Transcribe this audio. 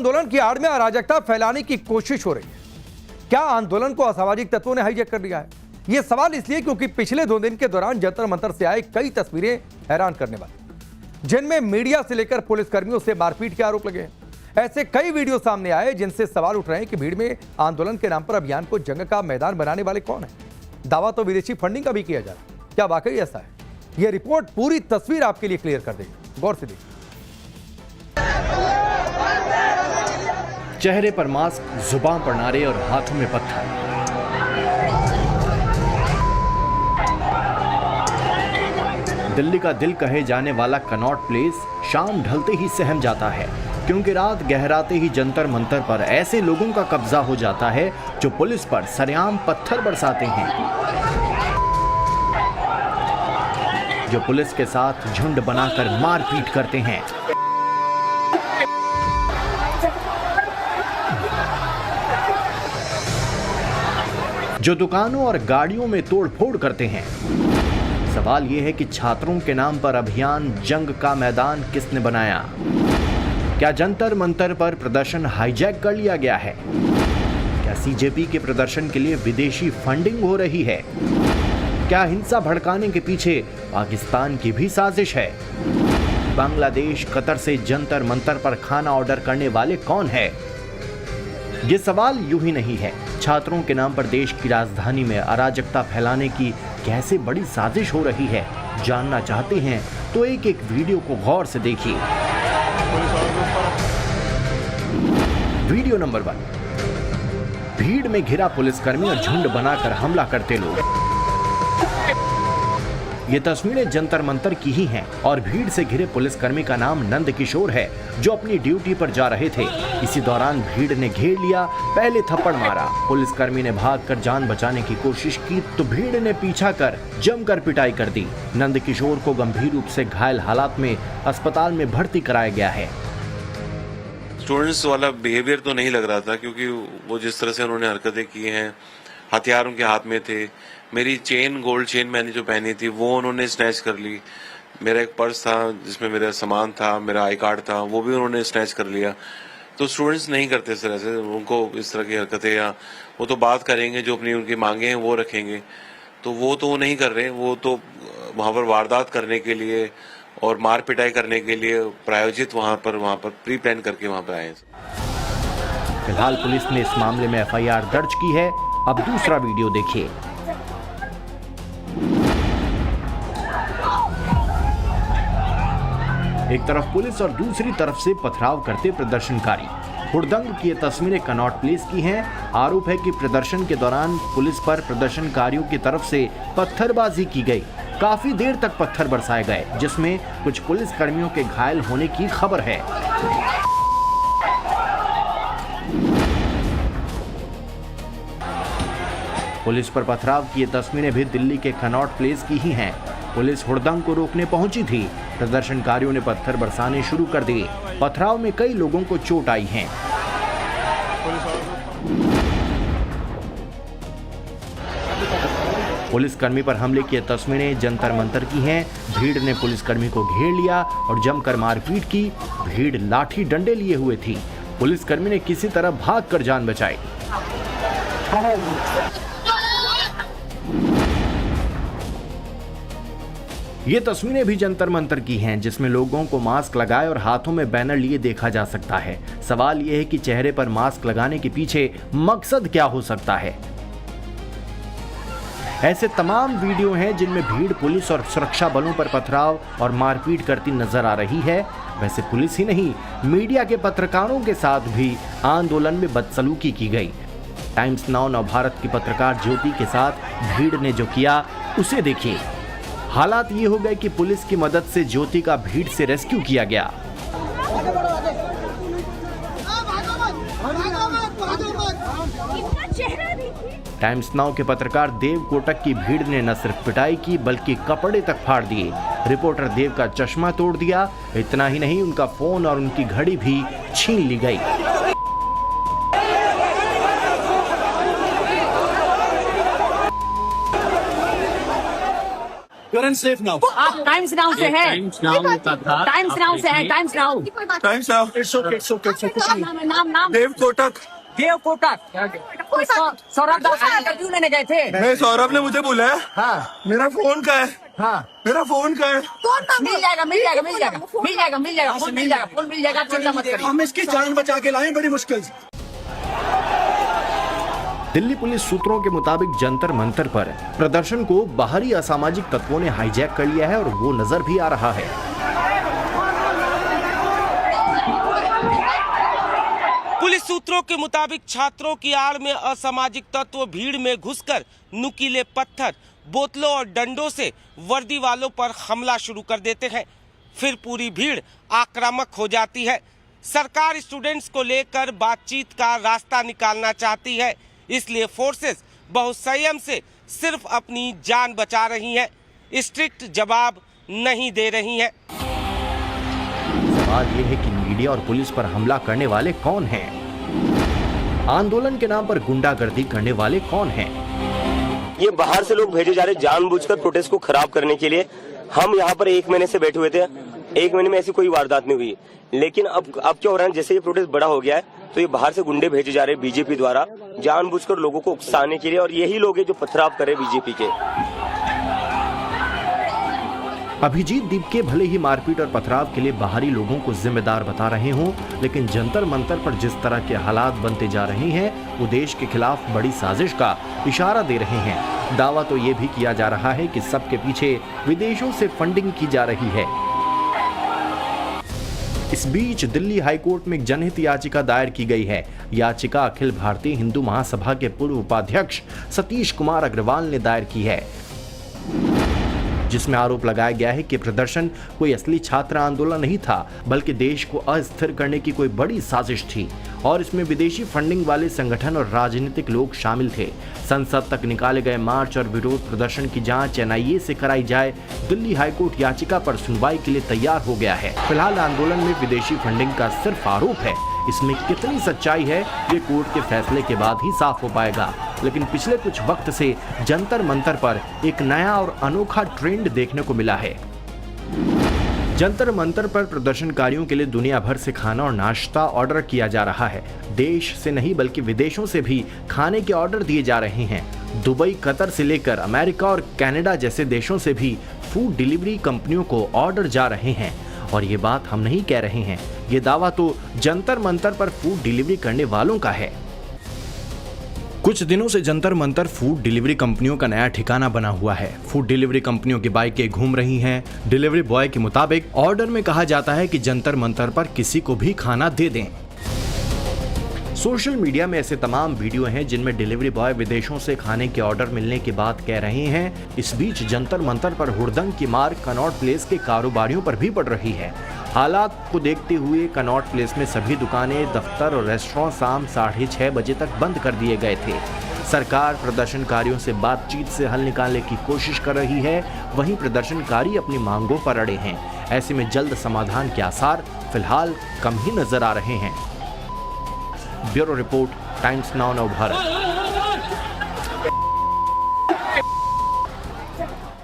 आंदोलन की आड़ में अराजकता फैलाने की कोशिश हो रही है। क्या आंदोलन को असामाजिक तत्वों ने हाईजैक कर लिया है? यह सवाल इसलिए क्योंकि पिछले 2 दिन के दौरान जंतर मंतर से आए कई तस्वीरें हैरान करने वाली, जिनमें मीडिया से लेकर पुलिसकर्मियों से मारपीट के आरोप लगे हैं। ऐसे कई वीडियो सामने आए जिनसे सवाल उठ रहे हैं कि भीड़ में आंदोलन के नाम पर अभियान को जंग का मैदान बनाने वाले कौन है? दावा तो विदेशी फंडिंग का भी किया जा रहा है। क्या वाकई ऐसा है? यह रिपोर्ट पूरी तस्वीर आपके लिए क्लियर कर देगी। गौर से देखिए। चेहरे पर मास्क, जुबान पर नारे और हाथों में पत्थर। दिल्ली का दिल कहे जाने वाला कनॉट प्लेस शाम ढलते ही सहम जाता है, क्योंकि रात गहराते ही जंतर मंतर पर ऐसे लोगों का कब्जा हो जाता है जो पुलिस पर सरेआम पत्थर बरसाते हैं, जो पुलिस के साथ झुंड बनाकर मारपीट करते हैं। जो दुकानों और गाड़ियों में तोड़फोड़ करते हैं। सवाल यह है कि छात्रों के नाम पर अभियान जंग का मैदान किसने बनाया? क्या जंतर मंतर पर प्रदर्शन हाईजैक कर लिया गया है? क्या सीजेपी के प्रदर्शन के लिए विदेशी फंडिंग हो रही है? क्या हिंसा भड़काने के पीछे पाकिस्तान की भी साजिश है? बांग्लादेश, कतर से जंतर मंतर पर खाना ऑर्डर करने वाले कौन है? ये सवाल यूं ही नहीं है। छात्रों के नाम पर देश की राजधानी में अराजकता फैलाने की कैसे बड़ी साजिश हो रही है? जानना चाहते हैं तो एक एक वीडियो को गौर से देखिए। वीडियो नंबर 1, भीड़ में घिरा पुलिसकर्मी और झुंड बनाकर हमला करते लोग। ये तस्वीरें जंतर मंतर की ही हैं और भीड़ से घिरे पुलिसकर्मी का नाम नंद किशोर है, जो अपनी ड्यूटी पर जा रहे थे। इसी दौरान भीड़ ने घेर लिया, पहले थप्पड़ मारा। पुलिसकर्मी ने भागकर जान बचाने की कोशिश की तो भीड़ ने पीछा कर जमकर पिटाई कर दी। नंद किशोर को गंभीर रूप से घायल हालात में अस्पताल में भर्ती कराया गया है। स्टूडेंट्स वाला बिहेवियर तो नहीं लग रहा था, क्योंकि वो जिस तरह से उन्होंने हरकतें की हैं, हथियार उनके हाथ में थे। मेरी चेन, गोल्ड चेन मैंने जो पहनी थी वो उन्होंने स्नैच कर ली। मेरा एक पर्स था जिसमें मेरा सामान था, मेरा आई कार्ड था, वो भी उन्होंने स्नैच कर लिया। तो स्टूडेंट्स नहीं करते इस तरह से, उनको इस तरह की हरकतें, या वो तो बात करेंगे, जो अपनी उनकी मांगे हैं वो रखेंगे। तो वो नहीं कर रहे, वो तो वहाँ पर वारदात करने के लिए और मार पिटाई करने के लिए प्रायोजित वहाँ पर प्री प्लान करके वहाँ पर आए। फिलहाल पुलिस ने इस मामले में एफआईआर दर्ज की है। अब दूसरा वीडियो देखिए। एक तरफ पुलिस और दूसरी तरफ से पथराव करते प्रदर्शनकारी। हुड़दंग की ये तस्वीरें कनॉट प्लेस की हैं। आरोप है कि प्रदर्शन के दौरान पुलिस पर प्रदर्शनकारियों की तरफ से पत्थरबाजी की गई। काफी देर तक पत्थर बरसाए गए, जिसमें कुछ पुलिस कर्मियों के घायल होने की खबर है। पुलिस पर पथराव की ये तस्वीरें भी दिल्ली के कनॉट प्लेस की ही हैं। पुलिस हुड़दंग को रोकने पहुंची थी। प्रदर्शनकारियों ने पत्थर बरसाने शुरू कर दिए। पथराव में कई लोगों को चोट आई है। पुलिसकर्मी पर हमले की तस्वीरें जंतर मंतर की हैं। भीड़ ने पुलिसकर्मी को घेर लिया और जमकर मारपीट की। भीड़ लाठी डंडे लिए हुए थी। पुलिसकर्मी ने किसी तरह भागकर जान बचाई। ये तस्वीरें भी जंतर मंतर की हैं, जिसमें लोगों को मास्क लगाए और हाथों में बैनर लिए देखा जा सकता है। सवाल यह है कि चेहरे पर मास्क लगाने के पीछे मकसद क्या हो सकता है? ऐसे तमाम वीडियो हैं जिनमें भीड़ पुलिस और सुरक्षा बलों पर पथराव और मारपीट करती नजर आ रही है। वैसे पुलिस ही नहीं, मीडिया के पत्रकारों के साथ भी आंदोलन में बदसलूकी की गई। टाइम्स नाउ नवभारत की पत्रकार ज्योति के साथ भीड़ ने जो किया उसे देखिए। हालात ये हो गए कि पुलिस की मदद से ज्योति का भीड़ से रेस्क्यू किया गया। टाइम्स नाउ के पत्रकार देव कोटक की भीड़ ने न सिर्फ पिटाई की बल्कि कपड़े तक फाड़ दिए। रिपोर्टर देव का चश्मा तोड़ दिया। इतना ही नहीं, उनका फोन और उनकी घड़ी भी छीन ली गई। You're unsafe now. आप टाइम्स नाउ से है, Times now का था। टाइम्स नाउ से है, times now. Times now. It's okay. It's okay. It's okay. नाम देव कोटक। देव कोटक। सौरभ दास इंटरव्यू लेने गए थे। मैं सौरभ ने मुझे बुलाया। हाँ मेरा फोन का है। हाँ, मेरा फोन का है। मिल जाएगा, फोन मिल जाएगा, चिंता मत करिए। हम इसकी जान बचा के लाए बड़ी मुश्किल से। दिल्ली पुलिस सूत्रों के मुताबिक जंतर मंतर पर प्रदर्शन को बाहरी असामाजिक तत्वों ने हाईजैक कर लिया है और वो नजर भी आ रहा है। पुलिस सूत्रों के मुताबिक छात्रों की आड़ में असामाजिक तत्व भीड़ में घुसकर नुकीले पत्थर, बोतलों और डंडों से वर्दी वालों पर हमला शुरू कर देते हैं। फिर पूरी भीड़ आक्रामक हो जाती है। सरकार स्टूडेंट्स को लेकर बातचीत का रास्ता निकालना चाहती है, इसलिए फोर्सेस बहुत संयम से सिर्फ अपनी जान बचा रही हैं, स्ट्रिक्ट जवाब नहीं दे रही हैं। सवाल ये है कि मीडिया और पुलिस पर हमला करने वाले कौन हैं? आंदोलन के नाम पर गुंडागर्दी करने वाले कौन हैं? ये बाहर से लोग भेजे जा रहे जानबूझकर प्रोटेस्ट को खराब करने के लिए। हम यहाँ पर 1 महीने से बैठे हुए थे, 1 महीने में ऐसी कोई वारदात नहीं हुई, लेकिन अब क्या हो रहा है, जैसे ये प्रोटेस्ट बड़ा हो गया है तो ये बाहर से गुंडे भेजे जा रहे हैं बीजेपी द्वारा जानबूझकर लोगों को उकसाने के लिए, और यही लोग हैं जो पथराव कर रहे हैं बीजेपी के। अभिजीत दीपके भले ही मारपीट और पथराव के लिए बाहरी लोगों को जिम्मेदार बता रहे हों, लेकिन जंतर मंतर पर जिस तरह के हालात बनते जा रहे हैं वो देश के खिलाफ बड़ी साजिश का इशारा दे रहे हैं। दावा तो ये भी किया जा रहा है कि सबके पीछे विदेशों से फंडिंग की जा रही है। इस बीच दिल्ली हाईकोर्ट में एक जनहित याचिका दायर की गई है। याचिका अखिल भारतीय हिंदू महासभा के पूर्व उपाध्यक्ष सतीश कुमार अग्रवाल ने दायर की है, जिसमें आरोप लगाया गया है कि प्रदर्शन कोई असली छात्र आंदोलन नहीं था, बल्कि देश को अस्थिर करने की कोई बड़ी साजिश थी और इसमें विदेशी फंडिंग वाले संगठन और राजनीतिक लोग शामिल थे। संसद तक निकाले गए मार्च और विरोध प्रदर्शन की जांच एनआईए से कराई जाए। दिल्ली हाईकोर्ट याचिका पर सुनवाई के लिए तैयार हो गया है। फिलहाल आंदोलन में विदेशी फंडिंग का सिर्फ आरोप है, इसमें कितनी सच्चाई है ये कोर्ट के फैसले के बाद ही साफ हो पाएगा। लेकिन पिछले कुछ वक्त से जंतर मंतर पर एक नया और अनोखा ट्रेंड देखने को मिला है। जंतर मंतर पर प्रदर्शनकारियों के लिए दुनिया भर से खाना और नाश्ता ऑर्डर किया जा रहा है। देश से नहीं बल्कि विदेशों से भी खाने के ऑर्डर दिए जा रहे हैं। दुबई, कतर से लेकर अमेरिका और कनाडा जैसे देशों से भी फूड डिलीवरी कंपनियों को ऑर्डर जा रहे हैं। और ये बात हम नहीं कह रहे हैं, ये दावा तो जंतर मंतर पर फूड डिलीवरी करने वालों का है। कुछ दिनों से जंतर मंतर फूड डिलीवरी कंपनियों का नया ठिकाना बना हुआ है। फूड डिलीवरी कंपनियों की बाइकें घूम रही हैं। डिलीवरी बॉय के मुताबिक ऑर्डर में कहा जाता है कि जंतर मंतर पर किसी को भी खाना दे दें। सोशल मीडिया में ऐसे तमाम वीडियो हैं जिनमें डिलीवरी बॉय विदेशों से खाने के ऑर्डर मिलने की बात कह रहे हैं। इस बीच जंतर मंतर पर हुड़दंग की मार कनॉट प्लेस के कारोबारियों पर भी पड़ रही है। हालात को देखते हुए कनॉट प्लेस में सभी दुकानें, दफ्तर और रेस्टोरेंट शाम 6:30 बजे तक बंद कर दिए गए थे। सरकार प्रदर्शनकारियों से बातचीत से हल निकालने की कोशिश कर रही है, वहीं प्रदर्शनकारी अपनी मांगों पर अड़े हैं। ऐसे में जल्द समाधान के आसार फिलहाल कम ही नजर आ रहे हैं। Bureau report, times now Bharat.